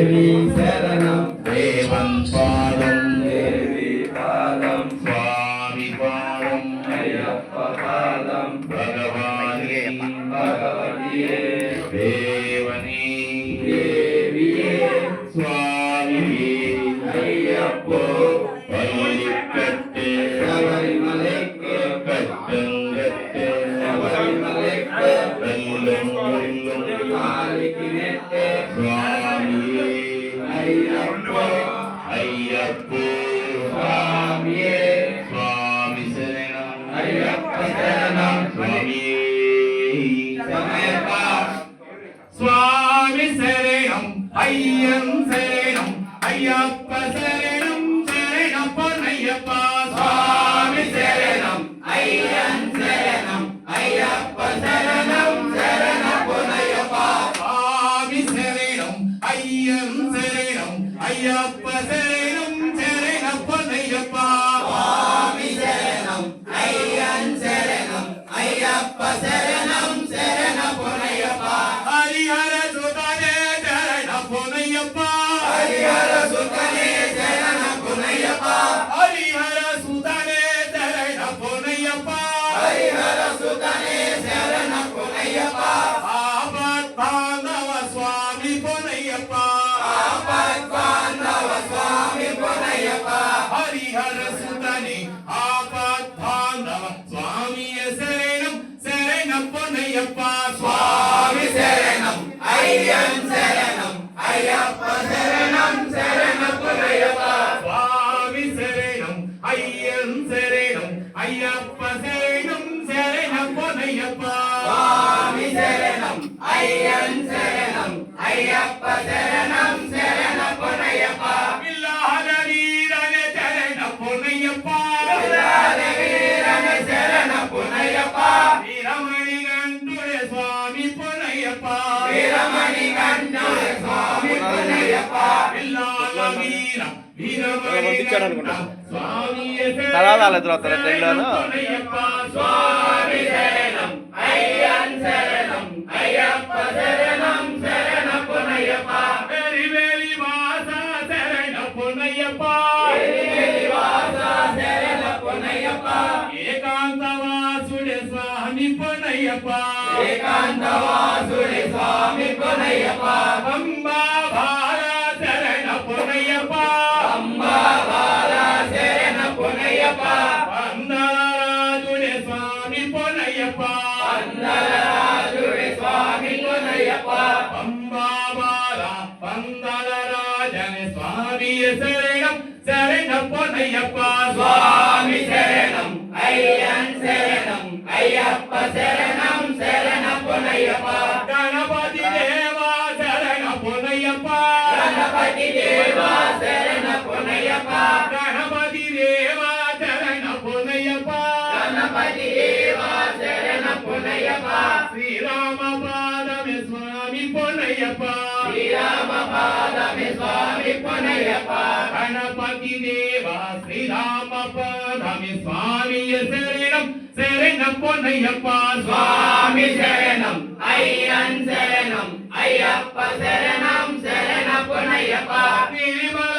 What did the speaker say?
தேவி சரணம் தேவன் பாதம் தேவி பாதம் சுவாமி பாதம் ஐயப்ப பாதம் பகவானே பகவதியே தேவனே தேவியே சுவாமியே ஐயப்போ பள்ளிக்கட்டு சபரிமலைக்கு கட்டங்கட்டு சபரிமலைக்கு வெல்லும் வெல்லும் காலிக்கு நெட்டு சுவாமியே ஐயப்போ ஐயப்போ சுவாமியே சுவாமி சரணம் ஐயப்ப சரணம் சுவாமியே சமயப்பா சுவாமி சரணம் ஐயன் சரணம் ஐயப்ப சரணம் சரணப்பனையப்பா சுவாமி சரணம் ஐயன் சரணம் ஐயப்ப சரணம் சரண புனையப்பா சுவாமி சரணம் ஐயன் சரணம் ஐயப்ப சரணம் சரணப்பனையப்பா சுவாமி சரணம் ஐயன் சரணம் ஐயப்ப சரணம் சரண புனையப்பா ஹரிஹர சுதனே சரணப்பனையப்பா ஹரிஹர சுதனே சரண புனையப்பா ஹரிஹர சுதனே சரணப்பனையப்பா ஹரிஹர சுதனே சரண புனையப்பா ஆபத்தானவ சுவாமி பொனையப்பா ஆபத்பாந்தவ சுவாமி புனையப்பா ஹரிஹர சுதனே ஆபத்தானவ சுவாமிய சரணம் சரண பொனையப்பா சுவாமி சரணம் ஐயன் சரணம் ஐயப்ப சரணம் சரண புனையப்பா சுவாமி சரணம் ஐயன் சரணம் ஐயப்ப சரணம் சரண பொனையப்பா சுவாமி சரணம் ஐயன் சரணம் ஐயப்ப சரணம் சரண புனையப்பா இல்லாத வீரனே சரண பொனையப்பா இல்லாத வீரன சரண புனையப்பா வீரமணி கண்டுடைய சுவாமி பொனையப்பா வீரமணி கண்ணுடைய சுவாமி புனையப்பா இல்லாத வீரம் வீரமணி கண்ட சுவாமிய தலாதால எதிராத்தர தெரியலனா பொனையப்பா சுவாமி சரணம் ஐயன் சரணம் ஐயப்ப சரணம் சரண புனையப்பா வெறிவேலி வாசா சரண பொனையப்பா வாசா சரண புனையப்பா ஏகாந்தவாசுடைய சுவாமி பொனையப்பா ஏகாந்தவாசுடி சுவாமி புனையப்பா அம்பா பாலா சரண பொனையப்பா அம்பா பாலா சரண புனையப்பா பந்தராஜுடைய சுவாமி பொனையப்பா அந்தராஜுடி சுவாமி புனையப்பா அம்பா பாலா பந்தராஜன சுவாமிய சரணம் சரண பொனையப்பா சுவாமி சரணம் ஐயன் சரணம் ஐயப்ப சரணம் சரண புனையப்பா கணபதி தேவா சரண பொனையப்பா கணபதி தேவா சரண புனையப்பா கணபதி தேவா சரண பொனையப்பா கணபதி தேவா சரண புனையப்பா ஸ்ரீராம பாதமே சுவாமி பொனையப்பா ஸ்ரீராம பாதமே சுவாமி புனையப்பா கணபதி தேவா ஸ்ரீராம பாதமே சுவாமிய சரணம் சரண பொனையப்பா சுவாமி சரணம் ஐயன் சரணம் ஐயப்ப சரணம் சரண புனையப்பா திருமல